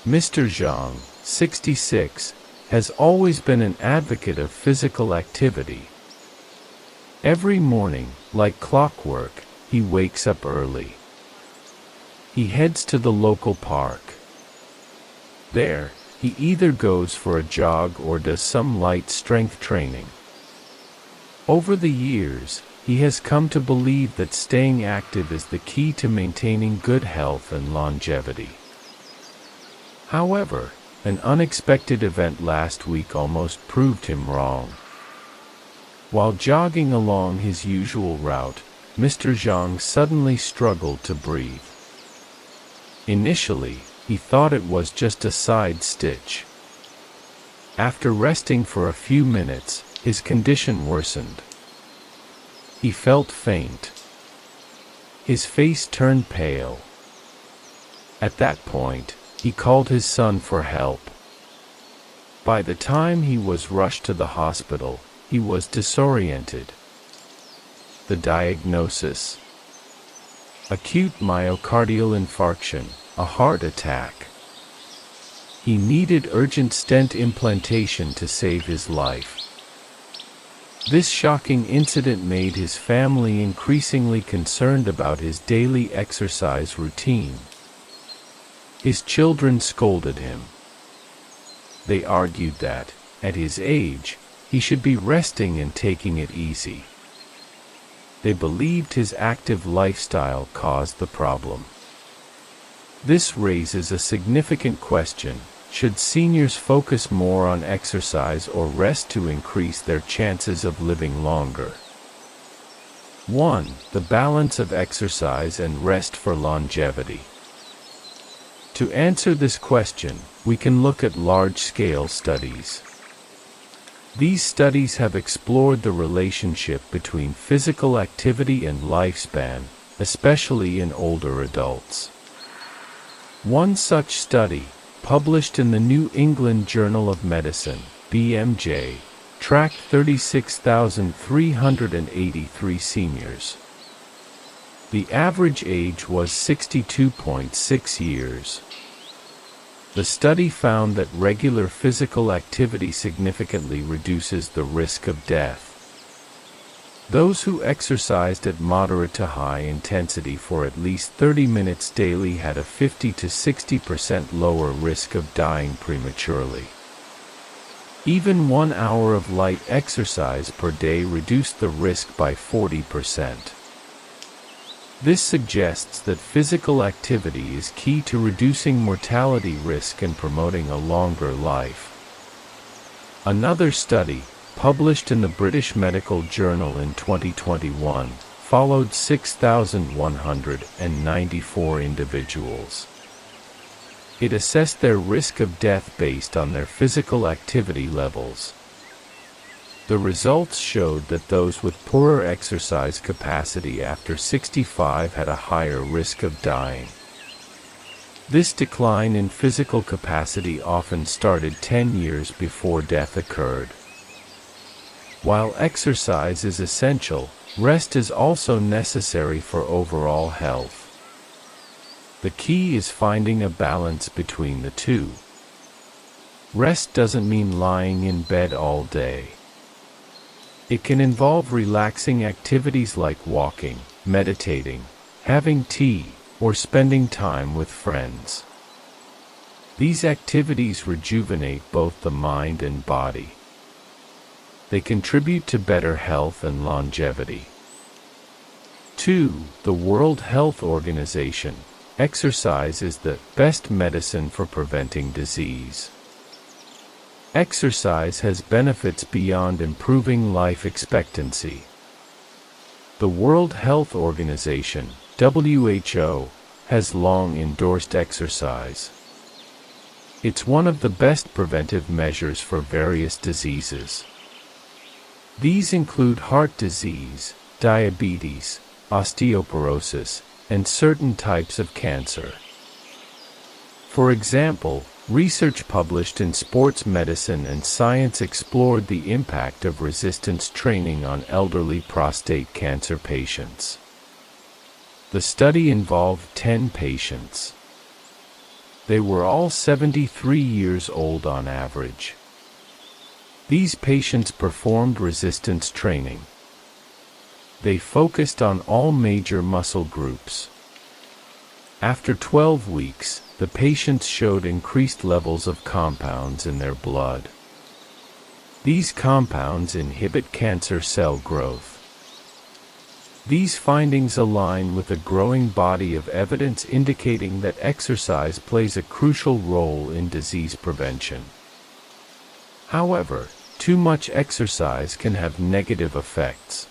Mr. Zhang, 66, has always been an advocate of physical activity. Every morning, like clockwork, he wakes up early. He heads to the local park. There, he either goes for a jog or does some light strength training. Over the years, he has come to believe that staying active is the key to maintaining good health and longevity. However, an unexpected event last week almost proved him wrong. While jogging along his usual route, Mr. Zhang suddenly struggled to breathe. Initially, he thought it was just a side stitch. After resting for a few minutes, his condition worsened. He felt faint. His face turned pale. At that point, he called his son for help. By the time he was rushed to the hospital, he was disoriented. The diagnosis: acute myocardial infarction, a heart attack. He needed urgent stent implantation to save his life. This shocking incident made his family increasingly concerned about his daily exercise routine. His children scolded him. They argued that, at his age, he should be resting and taking it easy. They believed his active lifestyle caused the problem. This raises a significant question: should seniors focus more on exercise or rest to increase their chances of living longer? 1. The balance of exercise and rest for longevity. To answer this question, we can look at large-scale studies. These studies have explored the relationship between physical activity and lifespan, especially in older adults. One such study, published in the New England Journal of Medicine, BMJ, tracked 36,383 seniors. The average age was 62.6 years. The study found that regular physical activity significantly reduces the risk of death. Those who exercised at moderate to high intensity for at least 30 minutes daily had a 50 to 60% lower risk of dying prematurely. Even 1 hour of light exercise per day reduced the risk by 40%. This suggests that physical activity is key to reducing mortality risk and promoting a longer life. Another study, published in the British Medical Journal in 2021, followed 6,194 individuals. It assessed their risk of death based on their physical activity levels. The results showed that those with poorer exercise capacity after 65 had a higher risk of dying. This decline in physical capacity often started 10 years before death occurred. While exercise is essential, rest is also necessary for overall health. The key is finding a balance between the two. Rest doesn't mean lying in bed all day. It can involve relaxing activities like walking, meditating, having tea, or spending time with friends. These activities rejuvenate both the mind and body. They contribute to better health and longevity. 2. The World Health Organization: exercise is the best medicine for preventing disease. Exercise has benefits beyond improving life expectancy. The World Health Organization, WHO, has long endorsed exercise. It's one of the best preventive measures for various diseases. These include heart disease, diabetes, osteoporosis, and certain types of cancer. For example, research published in Sports Medicine and Science explored the impact of resistance training on elderly prostate cancer patients. The study involved 10 patients. They were all 73 years old on average. These patients performed resistance training. They focused on all major muscle groups. After 12 weeks, the patients showed increased levels of compounds in their blood. These compounds inhibit cancer cell growth. These findings align with a growing body of evidence indicating that exercise plays a crucial role in disease prevention. However, too much exercise can have negative effects.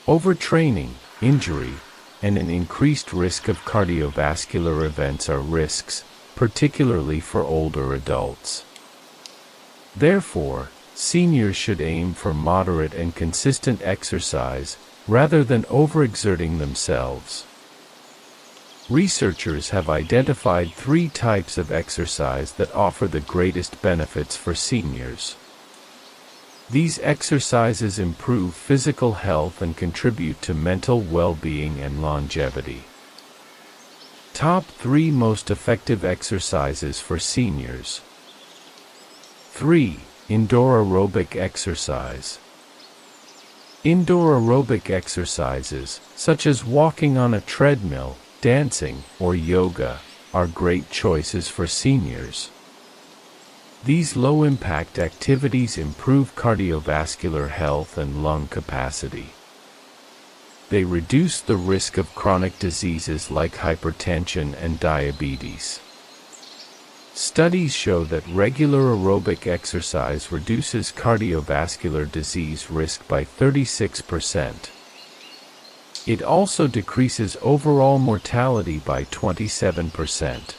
Overtraining, injury, and an increased risk of cardiovascular events are risks, particularly for older adults. Therefore, seniors should aim for moderate and consistent exercise, rather than overexerting themselves. Researchers have identified 3 types of exercise that offer the greatest benefits for seniors. These exercises improve physical health and contribute to mental well-being and longevity. Top 3 most effective exercises for seniors. 3. Indoor aerobic exercise. Indoor aerobic exercises, such as walking on a treadmill, dancing, or yoga, are great choices for seniors. These low-impact activities improve cardiovascular health and lung capacity. They reduce the risk of chronic diseases like hypertension and diabetes. Studies show that regular aerobic exercise reduces cardiovascular disease risk by 36%. It also decreases overall mortality by 27%.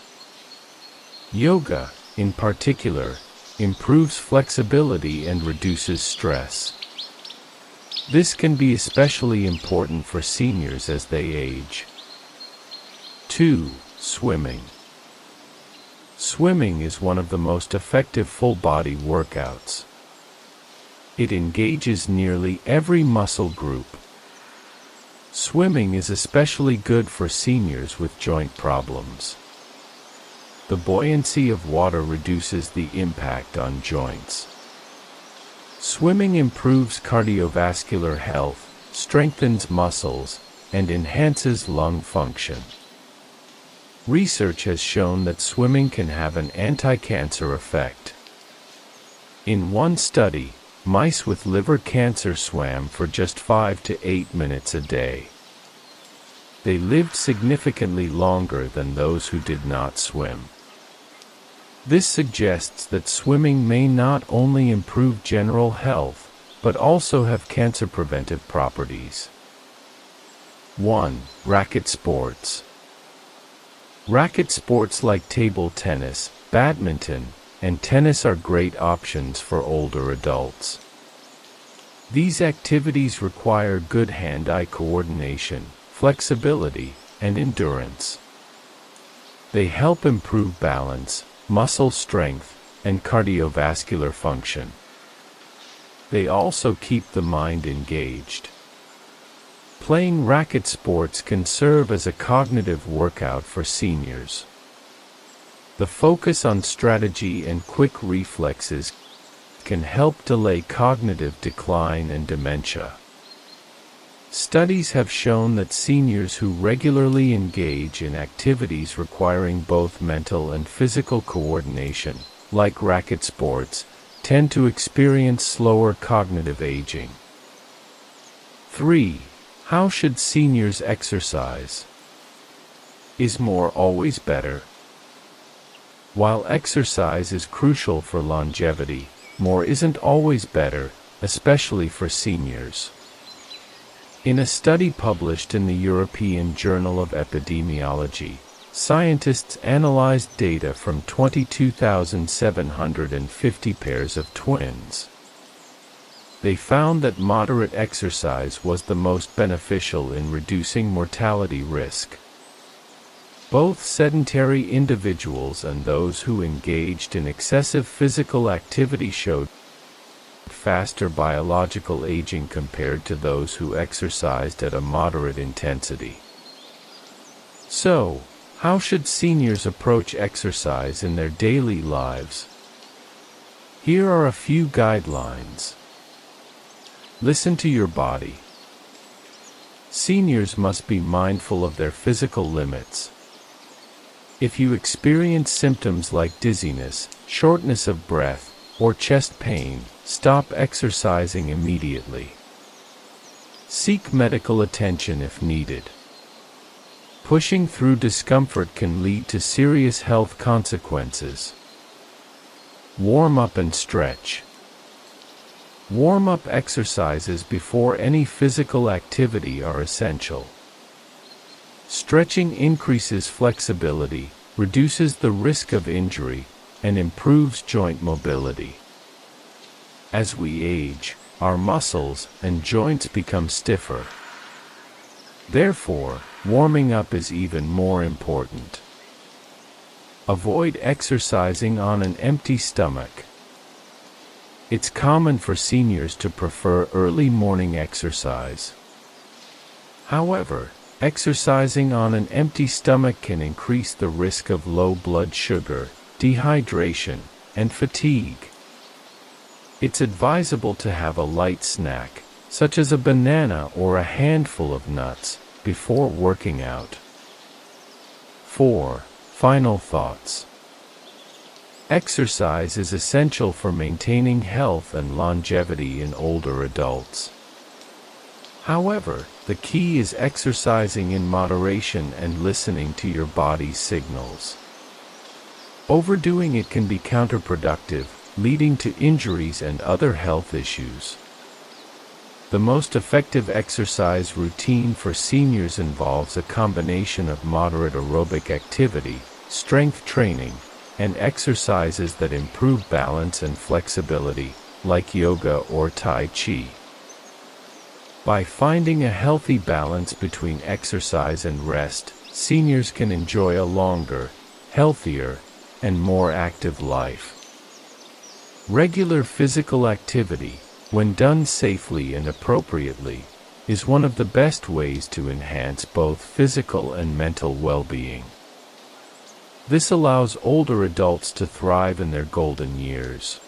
Yoga, in particular, improves flexibility and reduces stress. This can be especially important for seniors as they age. 2. Swimming. Swimming is one of the most effective full-body workouts. It engages nearly every muscle group. Swimming is especially good for seniors with joint problems. The buoyancy of water reduces the impact on joints. Swimming improves cardiovascular health, strengthens muscles, and enhances lung function. Research has shown that swimming can have an anti-cancer effect. In one study, mice with liver cancer swam for just 5 to 8 minutes a day. They lived significantly longer than those who did not swim. This suggests that swimming may not only improve general health, but also have cancer preventive properties. 1. Racket sports. Racket sports like table tennis, badminton, and tennis are great options for older adults. These activities require good hand-eye coordination, flexibility, and endurance. They help improve balance, muscle strength, and cardiovascular function. They also keep the mind engaged. Playing racket sports can serve as a cognitive workout for seniors. The focus on strategy and quick reflexes can help delay cognitive decline and dementia. Studies have shown that seniors who regularly engage in activities requiring both mental and physical coordination, like racket sports, tend to experience slower cognitive aging. 3. How should seniors exercise? Is more always better? While exercise is crucial for longevity, more isn't always better, especially for seniors. In a study published in the European Journal of Epidemiology, scientists analyzed data from 22,750 pairs of twins. They found that moderate exercise was the most beneficial in reducing mortality risk. Both sedentary individuals and those who engaged in excessive physical activity showed faster biological aging compared to those who exercised at a moderate intensity. So, How should seniors approach exercise in their daily lives? Here are a few guidelines. Listen to your body. Seniors must be mindful of their physical limits. If you experience symptoms like dizziness, shortness of breath, or chest pain, stop exercising immediately. Seek medical attention if needed. Pushing through discomfort can lead to serious health consequences. Warm up and stretch. Warm-up exercises before any physical activity are essential. Stretching increases flexibility, reduces the risk of injury, and improves joint mobility. As we age, our muscles and joints become stiffer. Therefore, warming up is even more important. Avoid exercising on an empty stomach. It's common for seniors to prefer early morning exercise. However, exercising on an empty stomach can increase the risk of low blood sugar, dehydration, and fatigue. It's advisable to have a light snack, such as a banana or a handful of nuts, before working out. 4. Final thoughts. Exercise is essential for maintaining health and longevity in older adults. However, the key is exercising in moderation and listening to your body's signals. Overdoing it can be counterproductive, leading to injuries and other health issues. The most effective exercise routine for seniors involves a combination of moderate aerobic activity, strength training, and exercises that improve balance and flexibility, like yoga or Tai Chi. By finding a healthy balance between exercise and rest, seniors can enjoy a longer, healthier, and more active life. Regular physical activity, when done safely and appropriately, is one of the best ways to enhance both physical and mental well-being. This allows older adults to thrive in their golden years.